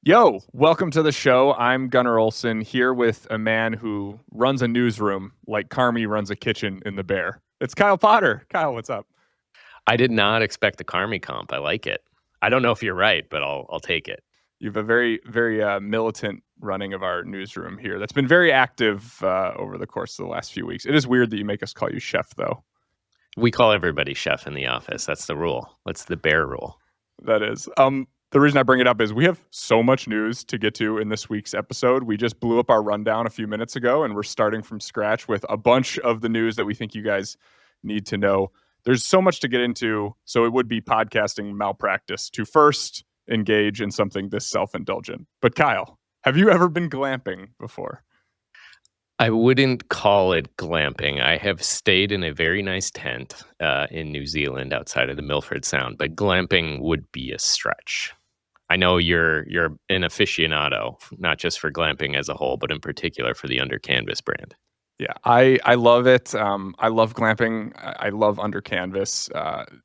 Yo, welcome to the show. I'm Gunnar Olson here with a man who runs a newsroom like Carmi runs a kitchen in The Bear. It's Kyle Potter. Kyle, what's up? I did not expect the Carmi comp. I like it. I don't know if you're right, but I'll take it. You have a very militant running of our newsroom here that's been very active over the course of the last few weeks. It is weird that you make us call you chef, though. We call everybody chef in the office. That's the rule. That's the Bear rule. That is. The reason I bring it up is we have so much news to get to in this week's episode. We just blew up our rundown a few minutes ago, and we're starting from scratch with a bunch of the news that we think you guys need to know. There's so much to get into, so it would be podcasting malpractice to first engage in something this self-indulgent. But Kyle, have you ever been glamping before? I wouldn't call it glamping. I have stayed in a very nice tent in New Zealand outside of the Milford Sound, but glamping would be a stretch. I know you're an aficionado, not just for glamping as a whole, but in particular for the Under Canvas brand. Yeah, I love it. I love glamping. I love Under Canvas.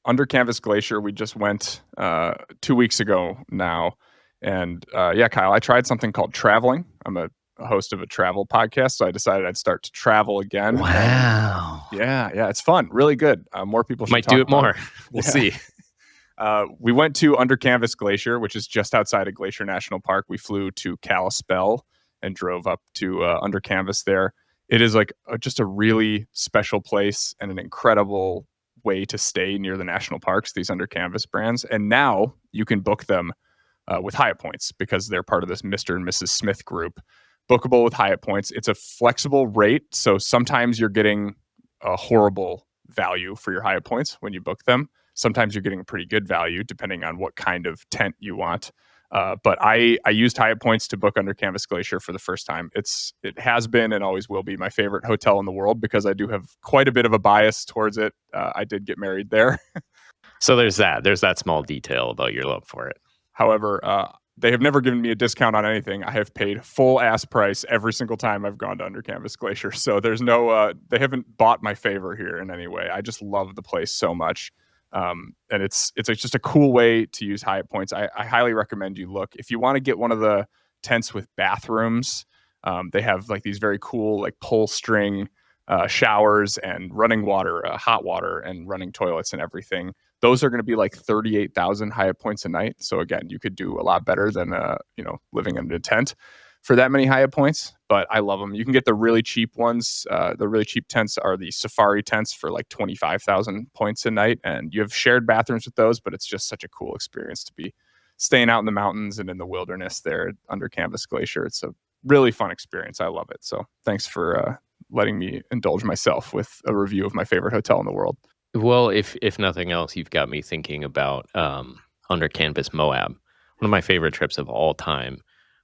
Under Canvas Glacier, we just went 2 weeks ago now. And yeah, Kyle, I tried something called traveling. I'm a host of a travel podcast, so I decided I'd start to travel again. Wow. Yeah, it's fun. Really good. More people should Might talk do it about more. We'll see. We went to Under Canvas Glacier, which is just outside of Glacier National Park. We flew to Kalispell and drove up to Under Canvas there. It is like just a really special place and an incredible way to stay near the national parks, these Under Canvas brands. And now you can book them with Hyatt points because they're part of this Mr. and Mrs. Smith group. Bookable with Hyatt points. It's a flexible rate. So sometimes you're getting a horrible value for your Hyatt points when you book them. Sometimes you're getting a pretty good value depending on what kind of tent you want. But I used Hyatt points to book Under Canvas Glacier for the first time. It has been and always will be my favorite hotel in the world because I do have quite a bit of a bias towards it. I did get married there. So there's that small detail about your love for it. However, they have never given me a discount on anything. I have paid full ass price every single time I've gone to Under Canvas Glacier. So there's no, they haven't bought my favor here in any way. I just love the place so much. And it's just a cool way to use Hyatt points. I highly recommend you look. If you want to get one of the tents with bathrooms, they have like these very cool like pull string showers and running water, hot water and running toilets and everything. Those are going to be like 38,000 Hyatt points a night. So again, you could do a lot better than living in a tent for that many Hyatt points. But I love them. You can get the really cheap ones. The really cheap tents are the safari tents for like 25,000 points a night, and you have shared bathrooms with those. But it's just such a cool experience to be staying out in the mountains and in the wilderness there Under Canvas Glacier. It's a really fun experience. I love it. So thanks for letting me indulge myself with a review of my favorite hotel in the world. Well, if nothing else, you've got me thinking about Under Canvas Moab. One of my favorite trips of all time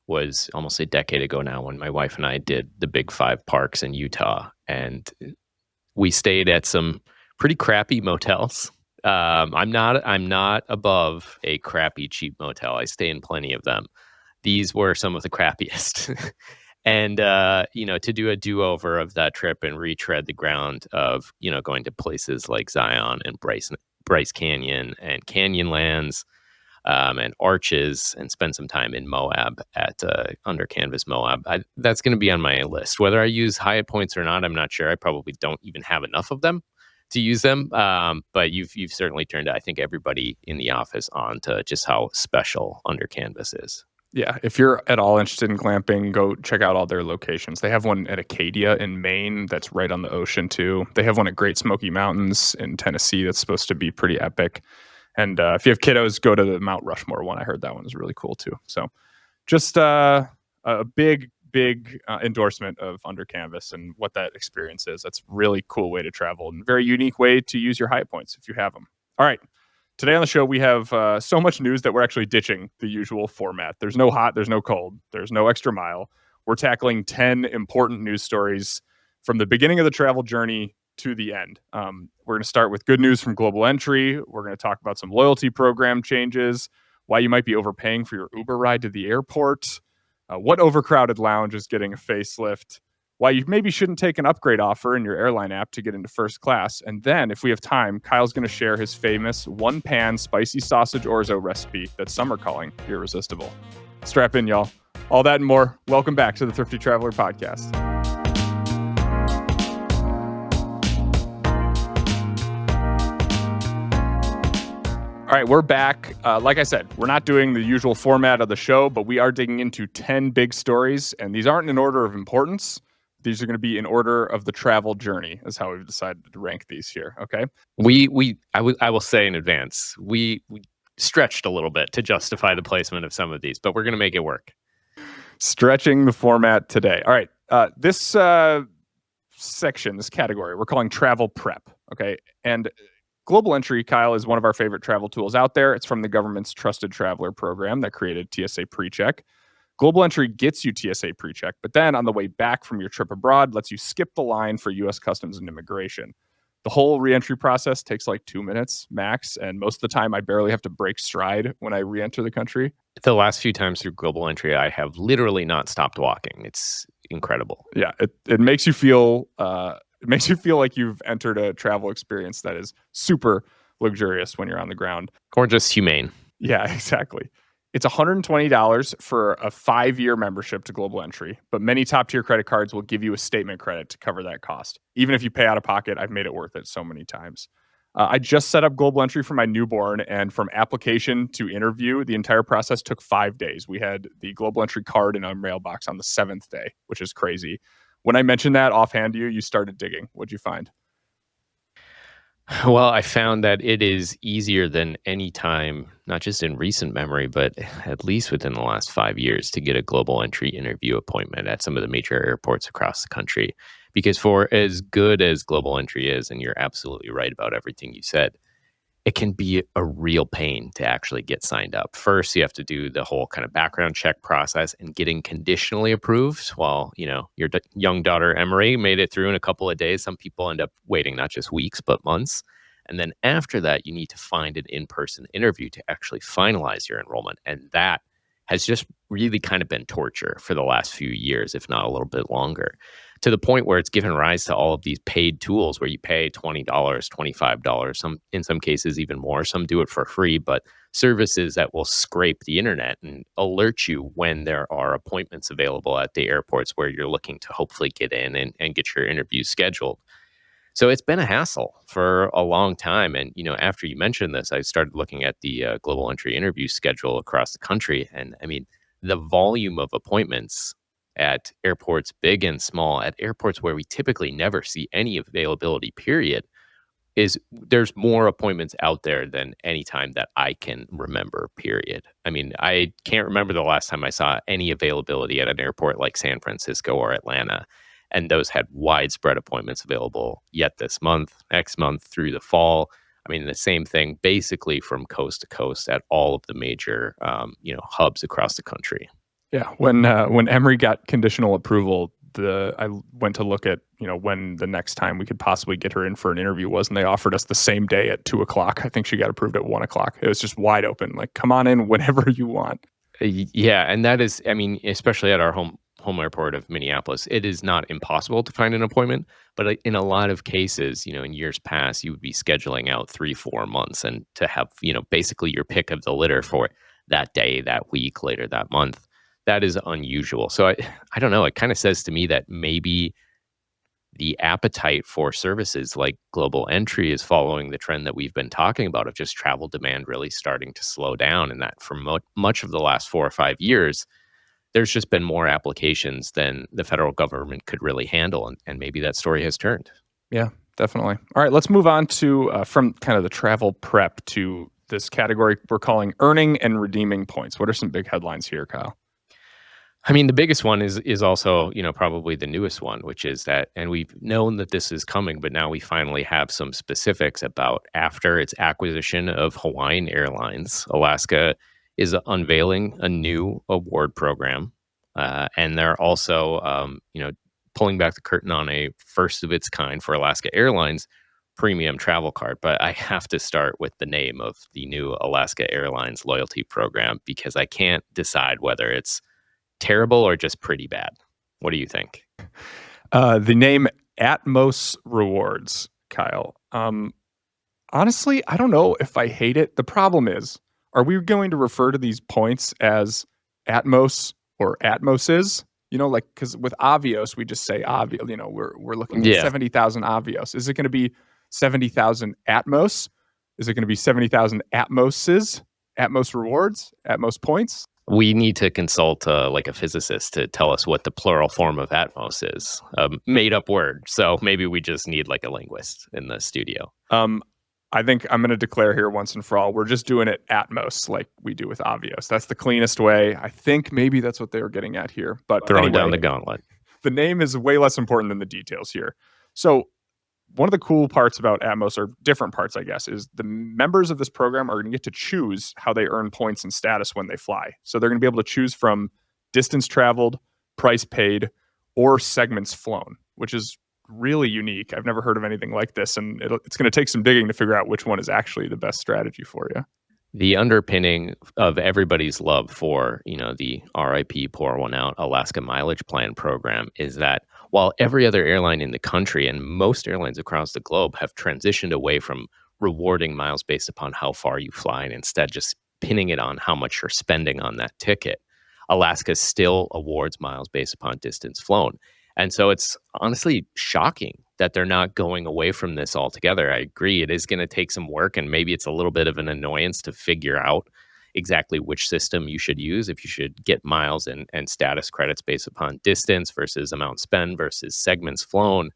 was almost a decade ago now when my wife and I did the Big Five parks in Utah, and we stayed at some pretty crappy motels. I'm not above a crappy cheap motel. I stay in plenty of them. These were some of the crappiest. And, to do a do-over of that trip and retread the ground of, going to places like Zion and Bryce Canyon and Canyonlands and Arches and spend some time in Moab at Under Canvas Moab. That's going to be on my list. Whether I use Hyatt points or not, I'm not sure. I probably don't even have enough of them to use them. But you've certainly turned, I think, everybody in the office on to just how special Under Canvas is. Yeah, if you're at all interested in glamping, go check out all their locations. They have one at Acadia in Maine that's right on the ocean too. They have one at Great Smoky Mountains in Tennessee that's supposed to be pretty epic. And if you have kiddos, go to the Mount Rushmore one. I heard that one is really cool too. So just a big endorsement of Under Canvas and what that experience is. That's a really cool way to travel and very unique way to use your Hyatt points if you have them. All right. Today on the show, we have so much news that we're actually ditching the usual format. There's no hot, there's no cold, there's no extra mile. We're tackling 10 important news stories from the beginning of the travel journey to the end. We're going to start with good news from Global Entry. We're going to talk about some loyalty program changes, why you might be overpaying for your Uber ride to the airport, what overcrowded lounge is getting a facelift, why you maybe shouldn't take an upgrade offer in your airline app to get into first class. And then, if we have time, Kyle's going to share his famous one-pan spicy sausage orzo recipe that some are calling irresistible. Strap in, y'all. All that and more. Welcome back to the Thrifty Traveler Podcast. All right, we're back. Like I said, we're not doing the usual format of the show, but we are digging into 10 big stories, and these aren't in order of importance. These are going to be in order of the travel journey, is how we've decided to rank these here, okay? I will say in advance, we stretched a little bit to justify the placement of some of these, but we're going to make it work. Stretching the format today. All right, this section, this category, we're calling travel prep, okay? And Global Entry, Kyle, is one of our favorite travel tools out there. It's from the government's Trusted Traveler program that created TSA PreCheck. Global Entry gets you TSA PreCheck, but then on the way back from your trip abroad, lets you skip the line for U.S. Customs and Immigration. The whole reentry process takes like 2 minutes max, and most of the time I barely have to break stride when I reenter the country. The last few times through Global Entry, I have literally not stopped walking. It's incredible. Yeah, it makes you feel like you've entered a travel experience that is super luxurious when you're on the ground. Or just humane. Yeah, exactly. It's $120 for a 5-year membership to Global Entry, but many top-tier credit cards will give you a statement credit to cover that cost. Even if you pay out of pocket, I've made it worth it so many times. I just set up Global Entry for my newborn, and from application to interview, the entire process took 5 days. We had the Global Entry card in our mailbox on the 7th day, which is crazy. When I mentioned that offhand to you, you started digging. What'd you find? Well, I found that it is easier than any time, not just in recent memory, but at least within the last 5 years, to get a Global Entry interview appointment at some of the major airports across the country. Because for as good as Global Entry is, and you're absolutely right about everything you said, it can be a real pain to actually get signed up. First, you have to do the whole kind of background check process and getting conditionally approved. While, your young daughter, Emery, made it through in a couple of days. Some people end up waiting not just weeks, but months. And then after that, you need to find an in-person interview to actually finalize your enrollment. And that has just really kind of been torture for the last few years, if not a little bit longer, to the point where it's given rise to all of these paid tools where you pay $20, $25, in some cases even more. Some do it for free, but services that will scrape the internet and alert you when there are appointments available at the airports where you're looking to hopefully get in and get your interview scheduled. So it's been a hassle for a long time. And, after you mentioned this, I started looking at the Global Entry interview schedule across the country. And I mean, the volume of appointments at airports, big and small, at airports where we typically never see any availability, period, there's more appointments out there than any time that I can remember, period. I mean, I can't remember the last time I saw any availability at an airport like San Francisco or Atlanta. And those had widespread appointments available yet this month, next month, through the fall. I mean, the same thing basically from coast to coast at all of the major, hubs across the country. Yeah, when Emery got conditional approval, I went to look at when the next time we could possibly get her in for an interview was, and they offered us the same day at 2:00. I think she got approved at 1:00. It was just wide open. Like, come on in whenever you want. Yeah, and that is, I mean, especially at our home airport of Minneapolis, it is not impossible to find an appointment, but in a lot of cases, in years past, you would be scheduling out 3-4 months, and to have, basically your pick of the litter for that day, that week, later that month, that is unusual. So I don't know. It kind of says to me that maybe the appetite for services like Global Entry is following the trend that we've been talking about of just travel demand really starting to slow down, and that for much of the last 4 or 5 years, there's just been more applications than the federal government could really handle. And maybe that story has turned. Yeah, definitely. All right, let's move on to from kind of the travel prep to this category we're calling earning and redeeming points. What are some big headlines here, Kyle? I mean, the biggest one is also, probably the newest one, which is that, and we've known that this is coming, but now we finally have some specifics about after its acquisition of Hawaiian Airlines, Alaska is unveiling a new award program. And they're also, pulling back the curtain on a first of its kind for Alaska Airlines premium travel card. But I have to start with the name of the new Alaska Airlines loyalty program, because I can't decide whether it's terrible or just pretty bad. What do you think? The name Atmos Rewards, Kyle. Honestly, I don't know if I hate it. The problem is, are we going to refer to these points as Atmos or Atmoses? Like, because with Avios, we just say Avios. We're looking at 70,000 Avios. Is it going to be 70,000 Atmos? Is it going to be 70,000 Atmoses? Atmos rewards? Atmos points? We need to consult like a physicist to tell us what the plural form of Atmos is. Made up word. So maybe we just need like a linguist in the studio. I think I'm going to declare here once and for all, we're just doing it Atmos like we do with Avios. That's the cleanest way. I think maybe that's what they were getting at here. But throwing anyway, down the gauntlet. The name is way less important than the details here. So one of the cool parts about Atmos, or different parts, I guess, is the members of this program are going to get to choose how they earn points and status when they fly. So they're going to be able to choose from distance traveled, price paid, or segments flown, which is really unique. I've never heard of anything like this, and it's going to take some digging to figure out which one is actually the best strategy for you. The underpinning of everybody's love for, the RIP Pour One Out Alaska Mileage Plan program is that while every other airline in the country and most airlines across the globe have transitioned away from rewarding miles based upon how far you fly and instead just pinning it on how much you're spending on that ticket, Alaska still awards miles based upon distance flown. And so it's honestly shocking that they're not going away from this altogether. I agree. It is going to take some work, and maybe it's a little bit of an annoyance to figure out exactly which system you should use, if you should get miles and status credits based upon distance versus amount spent versus segments flown.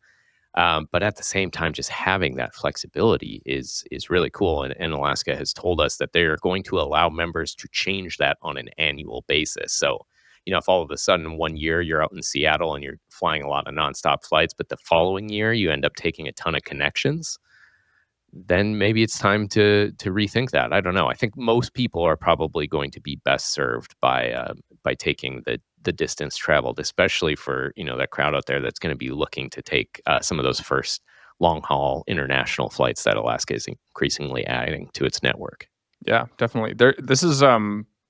But at the same time, just having that flexibility is really cool. And Alaska has told us that they are going to allow members to change that on an annual basis. So, if all of a sudden 1 year you're out in Seattle and you're flying a lot of nonstop flights, but the following year you end up taking a ton of connections, then maybe it's time to rethink that. I don't know. I think most people are probably going to be best served by taking the distance traveled, especially for that crowd out there that's going to be looking to take some of those first long haul international flights that Alaska is increasingly adding to its network. Yeah, definitely. This is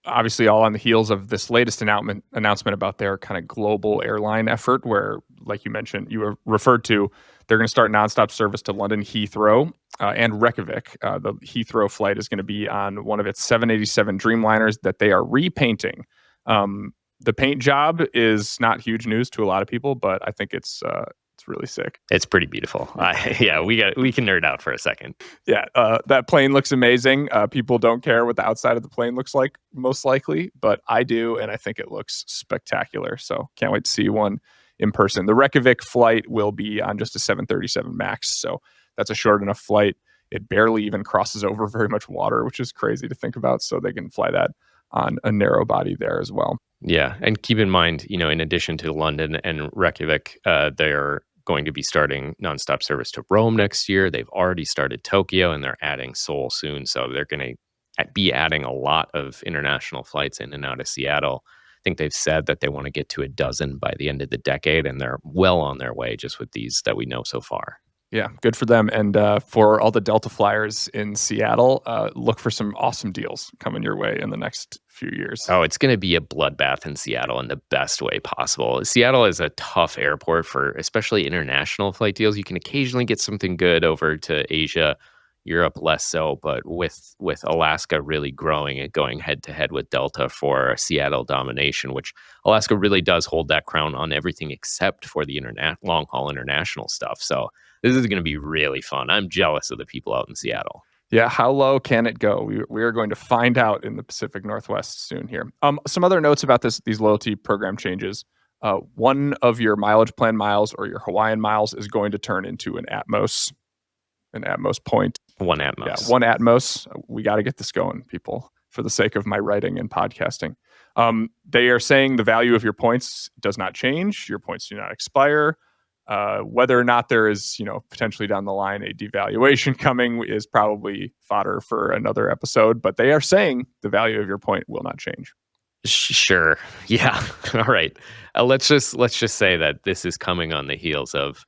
obviously all on the heels of this latest announcement about their kind of global airline effort, where, like you mentioned, you were referred to, they're going to start nonstop service to London Heathrow and Reykjavik. The Heathrow flight is going to be on one of its 787 Dreamliners that they are repainting. The paint job is not huge news to a lot of people, but I think it's really sick. It's pretty beautiful. We can nerd out for a second. Yeah, that plane looks amazing. People don't care what the outside of the plane looks like, most likely, but I do, and I think it looks spectacular. So can't wait to see one in person. The Reykjavik flight will be on just a 737 MAX, so that's a short enough flight. It barely even crosses over very much water, which is crazy to think about. So they can fly that on a narrow body there as well. Yeah, and keep in mind, in addition to London and Reykjavik, they're going to be starting nonstop service to Rome next year. They've already started Tokyo, and they're adding Seoul soon. So they're going to be adding a lot of international flights in and out of Seattle. I think they've said that they want to get to a dozen by the end of the decade, and they're well on their way just with these that we know so far. Yeah, good for them. And for all the Delta flyers in Seattle, look for some awesome deals coming your way in the next few years. Oh, it's going to be a bloodbath in Seattle in the best way possible. Seattle is a tough airport for especially international flight deals. You can occasionally get something good over to Asia, Europe less so, but with Alaska really growing and going head to head with Delta for Seattle domination, which Alaska really does hold that crown on everything except for the long haul international stuff. So this is going to be really fun. I'm jealous of the people out in Seattle. Yeah, how low can it go? We are going to find out in the Pacific Northwest soon here. Some other notes about these loyalty program changes. One of your mileage plan miles or your Hawaiian miles is going to turn into an Atmos point. One Atmos. Yeah, one Atmos. We got to get this going, people, for the sake of my writing and podcasting. They are saying the value of your points does not change. Your points do not expire. Whether or not there is, potentially down the line a devaluation coming is probably fodder for another episode, but they are saying the value of your point will not change. Sure. Yeah. All right. Let's just say that this is coming on the heels of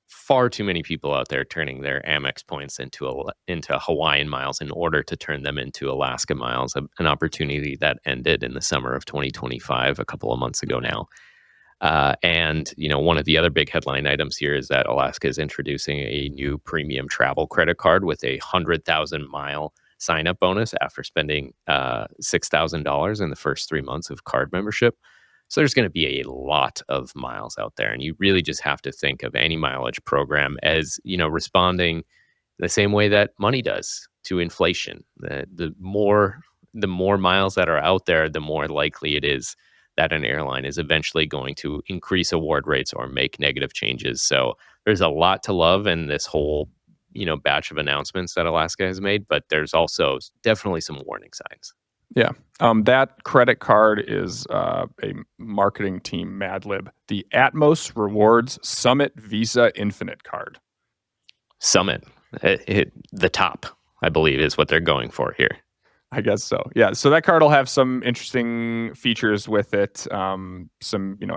far too many people out there turning their Amex points into Hawaiian miles in order to turn them into Alaska miles, an opportunity that ended in the summer of 2025, a couple of months ago now. And one of the other big headline items here is that Alaska is introducing a new premium travel credit card with a 100,000-mile sign-up bonus after spending $6,000 in the first 3 months of card membership. So there's going to be a lot of miles out there, and you really just have to think of any mileage program as responding the same way that money does to inflation. The more miles that are out there, the more likely it is that an airline is eventually going to increase award rates or make negative changes. So there's a lot to love in this whole batch of announcements that Alaska has made, but there's also definitely some warning signs. Yeah. That credit card is a marketing team Mad Lib. The Atmos Rewards Summit Visa Infinite Card. Summit, the top, I believe, is what they're going for here. I guess so. Yeah. So that card will have some interesting features with it, some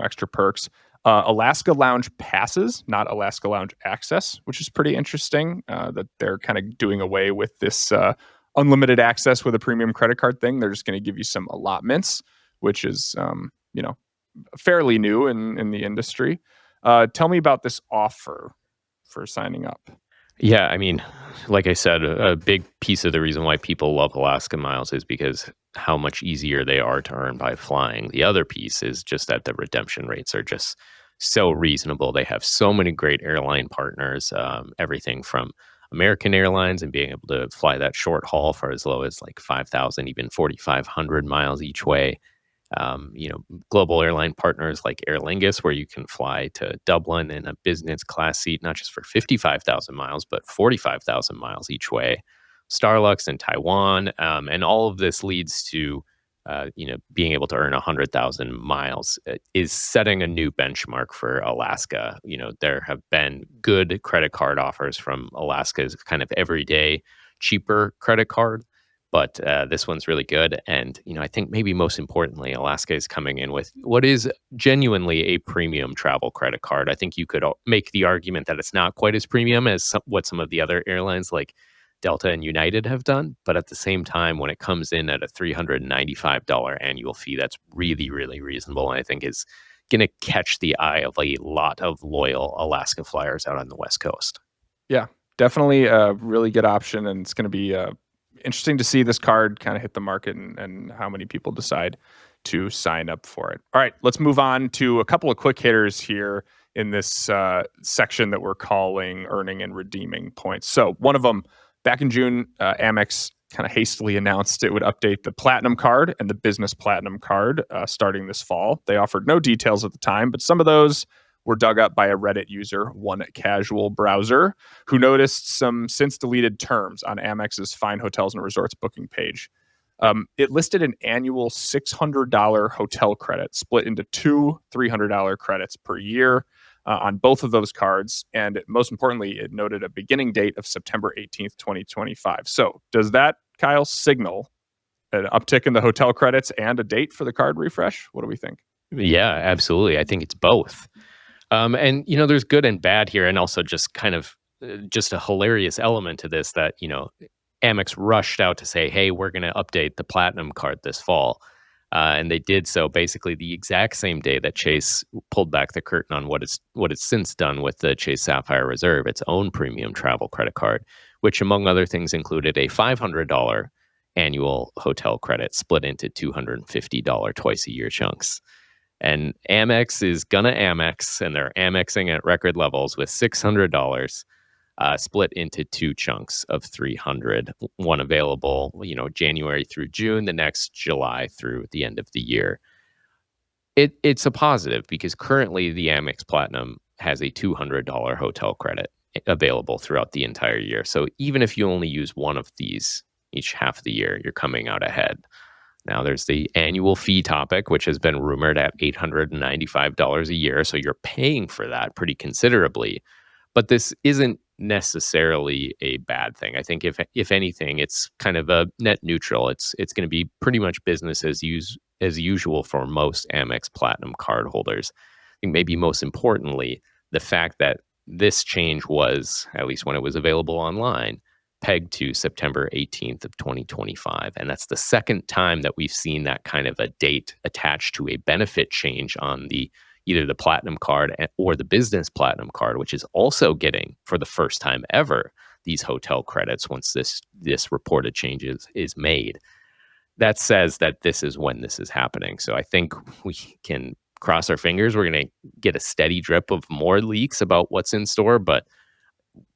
extra perks. Alaska Lounge passes, not Alaska Lounge access, which is pretty interesting. That they're kind of doing away with this unlimited access with a premium credit card thing. They're just going to give you some allotments, which is fairly new in the industry. Tell me about this offer for signing up. Yeah, I mean, like I said, a big piece of the reason why people love Alaska miles is because how much easier they are to earn by flying. The other piece is just that the redemption rates are just so reasonable. They have so many great airline partners, everything from American Airlines and being able to fly that short haul for as low as like 5,000, even 4,500 miles each way. Global airline partners like Aer Lingus, where you can fly to Dublin in a business class seat, not just for 55,000 miles, but 45,000 miles each way. Starlux in Taiwan. And all of this leads to, being able to earn 100,000 miles is setting a new benchmark for Alaska. There have been good credit card offers from Alaska's kind of everyday, cheaper credit card. But this one's really good. And, I think maybe most importantly, Alaska is coming in with what is genuinely a premium travel credit card. I think you could make the argument that it's not quite as premium as what some of the other airlines like Delta and United have done. But at the same time, when it comes in at a $395 annual fee, that's really, really reasonable. And I think is going to catch the eye of a lot of loyal Alaska flyers out on the West Coast. Yeah, definitely a really good option. And it's going to be interesting to see this card kind of hit the market and how many people decide to sign up for it. All right, let's move on to a couple of quick hitters here in this section that we're calling earning and redeeming points. So one of them, back in June, Amex kind of hastily announced it would update the Platinum Card and the Business Platinum Card starting this fall. They offered no details at the time, but some of those were dug up by a Reddit user, One Casual Browser, who noticed some since deleted terms on Amex's Fine Hotels and Resorts booking page. It listed an annual $600 hotel credit split into two $300 credits per year on both of those cards. And most importantly, it noted a beginning date of September 18th, 2025. So does that, Kyle, signal an uptick in the hotel credits and a date for the card refresh? What do we think? Yeah, absolutely. I think it's both. And, there's good and bad here. And also just kind of just a hilarious element to this that, Amex rushed out to say, hey, we're going to update the Platinum Card this fall. And they did so basically the exact same day that Chase pulled back the curtain on what it's since done with the Chase Sapphire Reserve, its own premium travel credit card, which among other things included a $500 annual hotel credit split into $250 twice a year chunks. And Amex is gonna Amex, and they're Amexing at record levels with $600 split into two chunks of $300. One available, January through June, the next July through the end of the year. It's a positive because currently the Amex Platinum has a $200 hotel credit available throughout the entire year. So even if you only use one of these each half of the year, you're coming out ahead. Now, there's the annual fee topic, which has been rumored at $895 a year. So you're paying for that pretty considerably. But this isn't necessarily a bad thing. I think if anything, it's kind of a net neutral. It's going to be pretty much business as usual for most Amex Platinum card holders. I think maybe most importantly, the fact that this change was, at least when it was available online, pegged to September 18th of 2025. And that's the second time that we've seen that kind of a date attached to a benefit change on the, either the Platinum Card or the Business Platinum Card, which is also getting, for the first time ever, these hotel credits once this reported change is made. That says that this is when this is happening. So I think we can cross our fingers. We're going to get a steady drip of more leaks about what's in store. But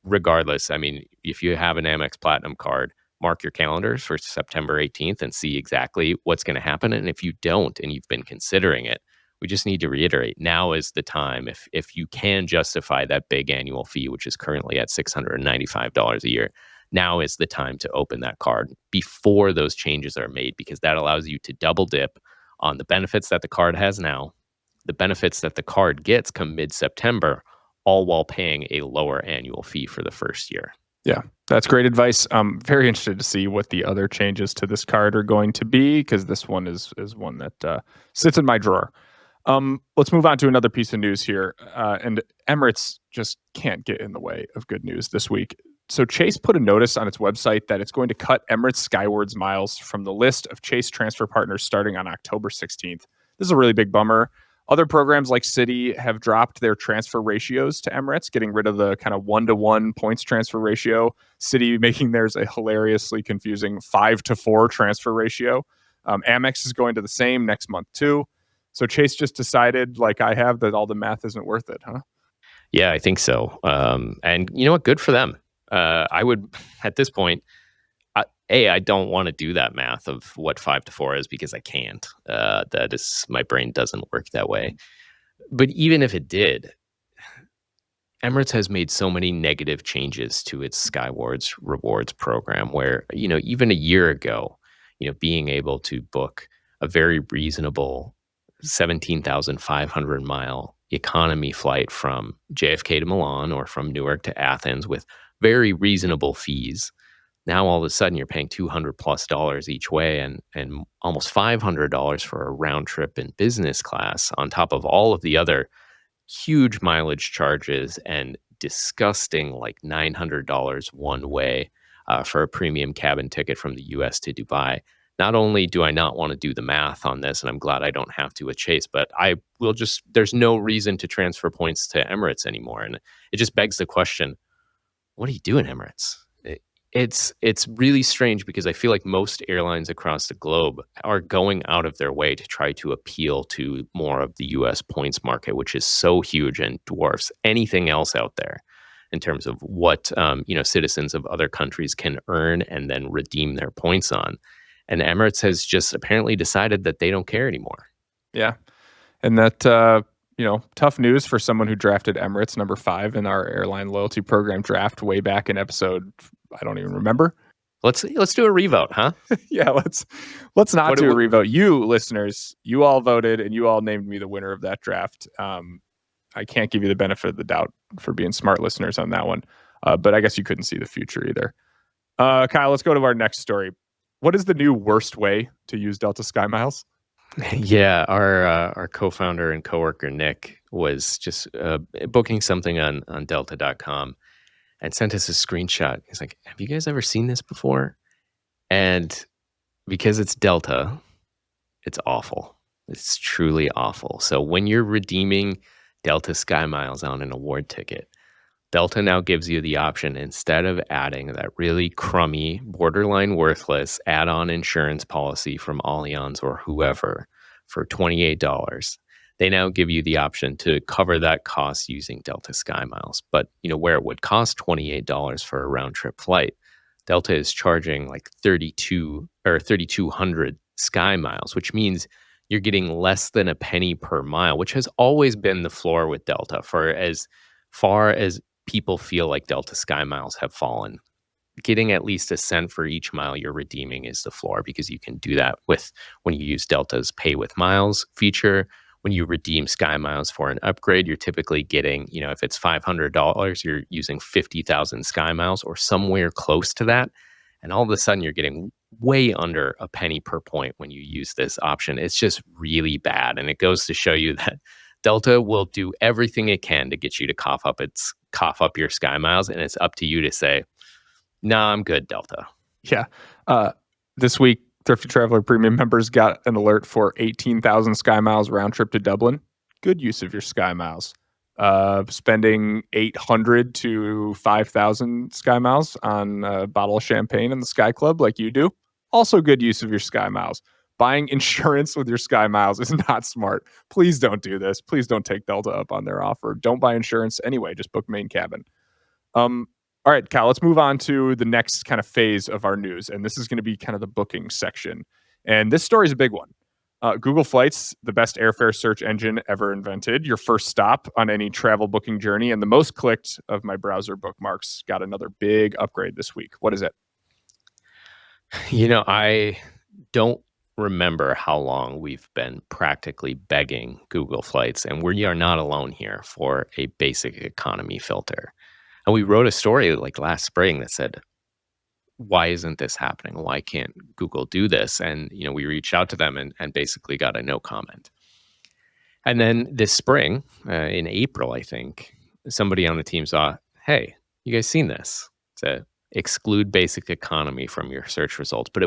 regardless, I mean, if you have an Amex Platinum Card, mark your calendars for September 18th and see exactly what's going to happen. And if you don't, and you've been considering it, we just need to reiterate, now is the time. If you can justify that big annual fee, which is currently at $695 a year, now is the time to open that card before those changes are made, because that allows you to double dip on the benefits that the card has now, the benefits that the card gets come mid-September, all while paying a lower annual fee for the first year. Yeah, that's great advice. I'm very interested to see what the other changes to this card are going to be, because this one is one that sits in my drawer. Let's move on to another piece of news here. And Emirates just can't get in the way of good news this week. So Chase put a notice on its website that it's going to cut Emirates Skywards miles from the list of Chase transfer partners starting on October 16th. This is a really big bummer. Other programs like Citi have dropped their transfer ratios to Emirates, getting rid of the kind of 1-to-1 points transfer ratio. Citi making theirs a hilariously confusing 5-to-4 transfer ratio. Amex is going to the same next month too. So Chase just decided, like I have, that all the math isn't worth it, huh? Yeah, I think so. And you know what? Good for them. I would, at this point, I don't want to do that math of what 5-to-4 is, because I can't. That is, my brain doesn't work that way. But even if it did, Emirates has made so many negative changes to its Skywards rewards program where, even a year ago, being able to book a very reasonable 17,500 mile economy flight from JFK to Milan or from Newark to Athens with very reasonable fees. Now all of a sudden you're paying $200+ each way and almost $500 for a round trip in business class, on top of all of the other huge mileage charges and disgusting like $900 one way for a premium cabin ticket from the US to Dubai. Not only do I not want to do the math on this, and I'm glad I don't have to with Chase, but I will there's no reason to transfer points to Emirates anymore. And it just begs the question, what are you doing, Emirates? It's really strange, because I feel like most airlines across the globe are going out of their way to try to appeal to more of the US points market, which is so huge and dwarfs anything else out there in terms of what citizens of other countries can earn and then redeem their points on. And Emirates has just apparently decided that they don't care anymore. Yeah. And that, tough news for someone who drafted Emirates number 5 in our airline loyalty program draft way back in episode, I don't even remember. Let's do a revote, huh? Yeah, let's not do a revote. You listeners, you all voted and you all named me the winner of that draft. I can't give you the benefit of the doubt for being smart listeners on that one. But I guess you couldn't see the future either. Kyle, let's go to our next story. What is the new worst way to use Delta SkyMiles? Yeah, our co-founder and coworker Nick was just booking something on Delta.com and sent us a screenshot. He's like, "Have you guys ever seen this before?" And because it's Delta, it's awful. It's truly awful. So when you're redeeming Delta SkyMiles on an award ticket, Delta now gives you the option, instead of adding that really crummy, borderline worthless add-on insurance policy from Allianz or whoever for $28, they now give you the option to cover that cost using Delta SkyMiles. But where it would cost $28 for a round trip flight, Delta is charging like 3,200 SkyMiles, which means you're getting less than a penny per mile, which has always been the floor with Delta. For as far as people feel like Delta SkyMiles have fallen, getting at least a cent for each mile you're redeeming is the floor, because you can do that when you use Delta's Pay with Miles feature. When you redeem SkyMiles for an upgrade, you're typically getting, if it's $500, you're using 50,000 SkyMiles or somewhere close to that. And all of a sudden you're getting way under a penny per point when you use this option. It's just really bad. And it goes to show you that Delta will do everything it can to get you to cough up your SkyMiles, and it's up to you to say, "Nah, I'm good, Delta." Yeah. This week, Thrifty Traveler Premium members got an alert for 18,000 SkyMiles round trip to Dublin. good use of your SkyMiles. Spending 800 to 5,000 SkyMiles on a bottle of champagne in the Sky Club like you do, also good use of your SkyMiles. Buying insurance with your SkyMiles is not smart. Please don't do this. Please don't take Delta up on their offer. Don't buy insurance anyway. Just book main cabin. All right, Kyle, let's move on to the next kind of phase of our news. And this is going to be kind of the booking section. And this story is a big one. Google Flights, the best airfare search engine ever invented, your first stop on any travel booking journey, and the most clicked of my browser bookmarks, got another big upgrade this week. What is it? I don't remember how long we've been practically begging Google Flights, and we are not alone here, for a basic economy filter. And we wrote a story like last spring that said, why isn't this happening? Why can't Google do this? And, we reached out to them and basically got a no comment. And then this spring, in April, I think, somebody on the team saw, hey, you guys seen this? To exclude basic economy from your search results. But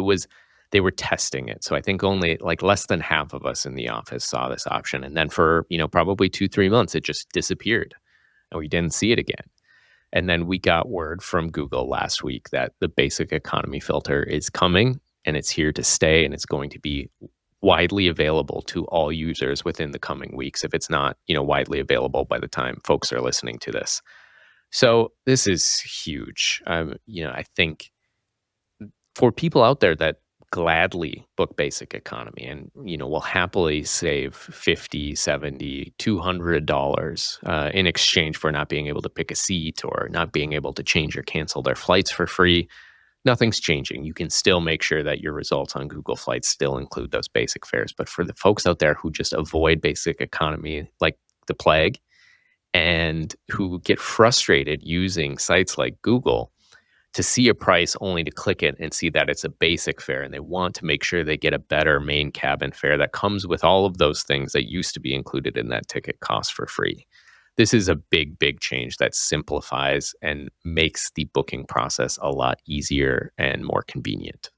they were testing it. So I think only like less than half of us in the office saw this option. And then for, probably 2-3 months, it just disappeared and we didn't see it again. And then we got word from Google last week that the basic economy filter is coming and it's here to stay, and it's going to be widely available to all users within the coming weeks, if it's not, widely available by the time folks are listening to this. So this is huge. I think for people out there that gladly book basic economy and, will happily save $50, $70, $200 in exchange for not being able to pick a seat or not being able to change or cancel their flights for free, nothing's changing. You can still make sure that your results on Google Flights still include those basic fares. But for the folks out there who just avoid basic economy like the plague and who get frustrated using sites like Google to see a price only to click it and see that it's a basic fare, and they want to make sure they get a better main cabin fare that comes with all of those things that used to be included in that ticket cost for free. This is a big, big change that simplifies and makes the booking process a lot easier and more convenient.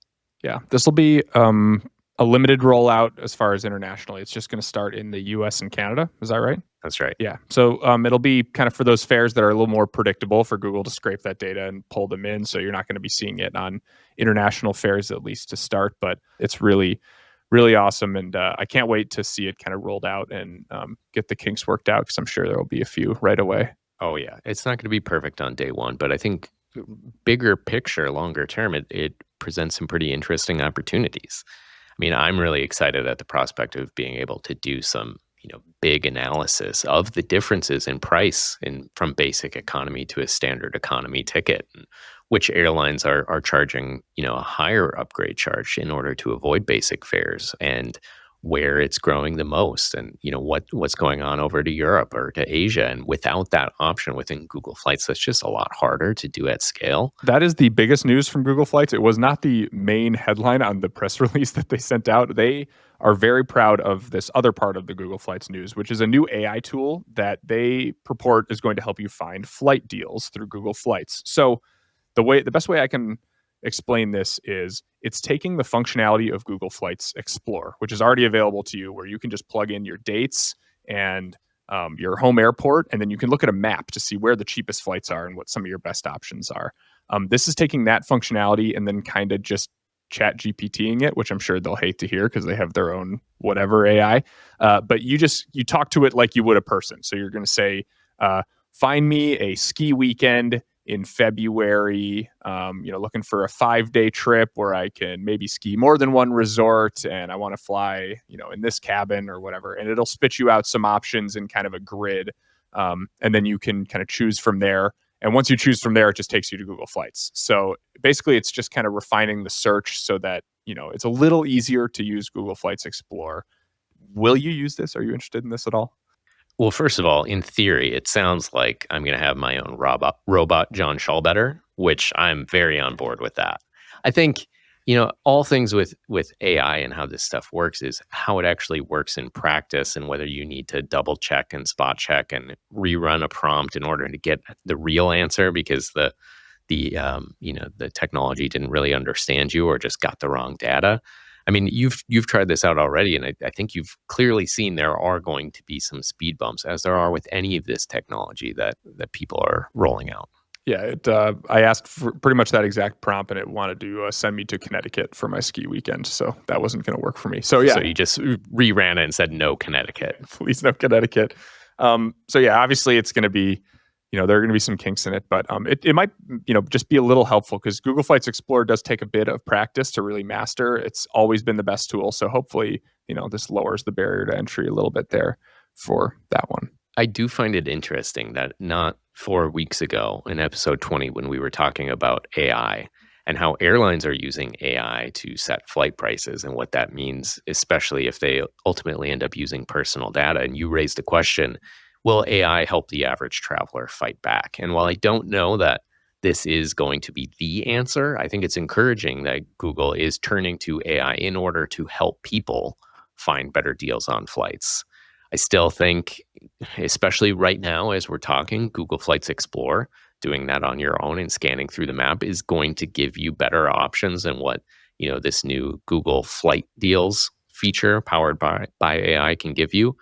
Yeah, this will be a limited rollout as far as internationally. It's just going to start in the US and Canada. Is that right? That's right. Yeah. So it'll be kind of for those fares that are a little more predictable for Google to scrape that data and pull them in. So you're not going to be seeing it on international fares, at least to start. But it's really, really awesome. And I can't wait to see it kind of rolled out and get the kinks worked out, because I'm sure there will be a few right away. Oh, yeah. It's not going to be perfect on day one, but I think bigger picture, longer term, it presents some pretty interesting opportunities. I mean, I'm really excited at the prospect of being able to do some big analysis of the differences in price from basic economy to a standard economy ticket, and which airlines are charging a higher upgrade charge in order to avoid basic fares, and where it's growing the most, and what's going on over to Europe or to Asia. And without that option within Google Flights, that's just a lot harder to do at scale. That is the biggest news from Google Flights. It was not the main headline on the press release that they sent out. They are very proud of this other part of the Google Flights news, which is a new AI tool that they purport is going to help you find flight deals through Google Flights. So the best way I can explain this is it's taking the functionality of Google Flights Explore, which is already available to you, where you can just plug in your dates and your home airport, and then you can look at a map to see where the cheapest flights are and what some of your best options are. This is taking that functionality and then kind of just chat GPTing it, which I'm sure they'll hate to hear because they have their own whatever AI. But you talk to it like you would a person. So you're going to say, find me a ski weekend in February, looking for a 5-day trip where I can maybe ski more than one resort, and I want to fly, in this cabin or whatever. And it'll spit you out some options in kind of a grid. And then you can kind of choose from there. And once you choose from there, it just takes you to Google Flights. So basically, it's just kind of refining the search so that, it's a little easier to use Google Flights Explore. Will you use this? Are you interested in this at all? Well, first of all, in theory, it sounds like I'm going to have my own robot John Schallbetter, which I'm very on board with that. I think, all things with AI and how this stuff works is how it actually works in practice, and whether you need to double check and spot check and rerun a prompt in order to get the real answer because the technology didn't really understand you or just got the wrong data. I mean, you've tried this out already, and I think you've clearly seen there are going to be some speed bumps, as there are with any of this technology that people are rolling out. Yeah, I asked for pretty much that exact prompt, and it wanted to send me to Connecticut for my ski weekend, so that wasn't going to work for me. So yeah, So you just reran it and said no Connecticut. please no Connecticut. So yeah, obviously it's going to be, there are going to be some kinks in it, but it might, just be a little helpful because Google Flights Explorer does take a bit of practice to really master. It's always been the best tool, so hopefully, this lowers the barrier to entry a little bit there for that one. I do find it interesting that not 4 weeks ago in episode 20, when we were talking about AI and how airlines are using AI to set flight prices and what that means, especially if they ultimately end up using personal data. And you raised the question, will AI help the average traveler fight back? And while I don't know that this is going to be the answer, I think it's encouraging that Google is turning to AI in order to help people find better deals on flights. I still think, especially right now as we're talking, Google Flights Explorer, doing that on your own and scanning through the map is going to give you better options than what, this new Google Flight Deals feature powered by AI can give you.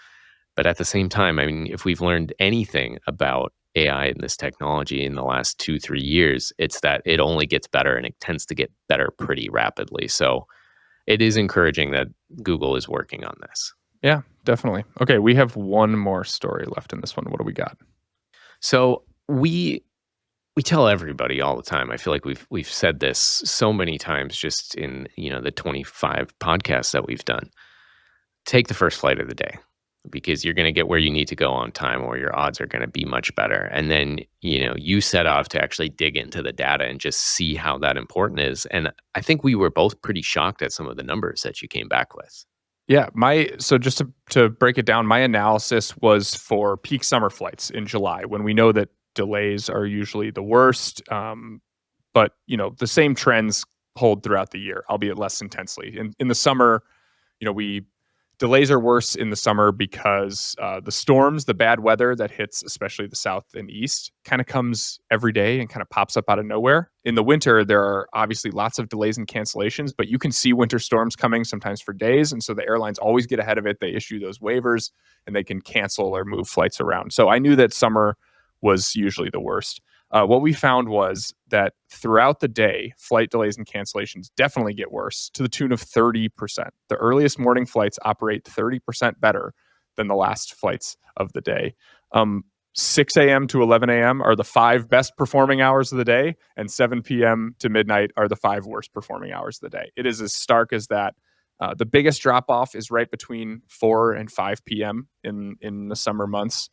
But at the same time, I mean, if we've learned anything about AI and this technology in the last 2-3 years, it's that it only gets better and it tends to get better pretty rapidly. So it is encouraging that Google is working on this. Yeah, definitely. Okay, we have one more story left in this one. What do we got? So we tell everybody all the time. I feel like we've said this so many times just in, the 25 podcasts that we've done. Take the first flight of the day because you're going to get where you need to go on time, or your odds are going to be much better. And then, you set off to actually dig into the data and just see how that important is. And I think we were both pretty shocked at some of the numbers that you came back with. Yeah, so just to break it down, my analysis was for peak summer flights in July when we know that delays are usually the worst. But the same trends hold throughout the year, albeit less intensely. In the summer, delays are worse in the summer because the storms, the bad weather that hits especially the south and east kind of comes every day and kind of pops up out of nowhere. In the winter, there are obviously lots of delays and cancellations, but you can see winter storms coming sometimes for days. And so the airlines always get ahead of it. They issue those waivers and they can cancel or move flights around. So I knew that summer was usually the worst. What we found was that throughout the day, flight delays and cancellations definitely get worse to the tune of 30%. The earliest morning flights operate 30% better than the last flights of the day. 6 a.m. to 11 a.m. are the 5 best performing hours of the day, and 7 p.m. to midnight are the 5 worst performing hours of the day. It is as stark as that. The biggest drop-off is right between 4 and 5 p.m. in the summer months.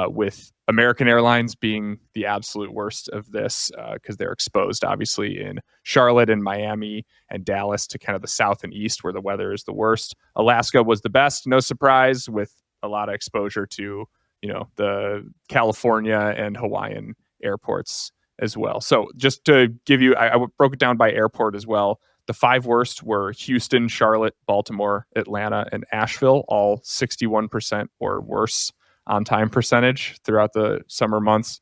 With American Airlines being the absolute worst of this because they're exposed, obviously, in Charlotte and Miami and Dallas to kind of the south and east where the weather is the worst. Alaska was the best, no surprise, with a lot of exposure to, the California and Hawaiian airports as well. So just to give you, I broke it down by airport as well. The 5 worst were Houston, Charlotte, Baltimore, Atlanta, and Asheville, all 61% or worse on-time percentage throughout the summer months.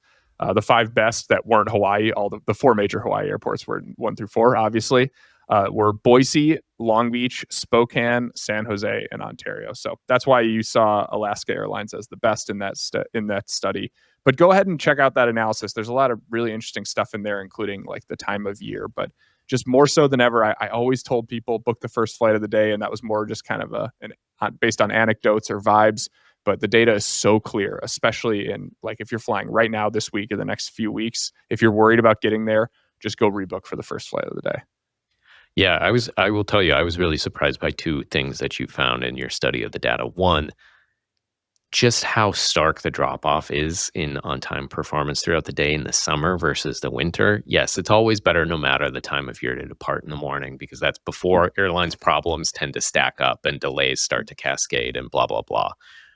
The 5 best that weren't Hawaii, all the 4 major Hawaii airports were 1 through 4, obviously, were Boise, Long Beach, Spokane, San Jose, and Ontario. So that's why you saw Alaska Airlines as the best in that study. But go ahead and check out that analysis. There's a lot of really interesting stuff in there, including like the time of year. But just more so than ever, I always told people book the first flight of the day, and that was more just kind of based on anecdotes or vibes. But the data is so clear, especially in like if you're flying right now this week or the next few weeks. If you're worried about getting there, just go rebook for the first flight of the day. Yeah, I will tell you, I was really surprised by 2 things that you found in your study of the data. One, just how stark the drop-off is in on-time performance throughout the day in the summer versus the winter. Yes, it's always better no matter the time of year to depart in the morning because that's before airlines' problems tend to stack up and delays start to cascade and blah, blah, blah.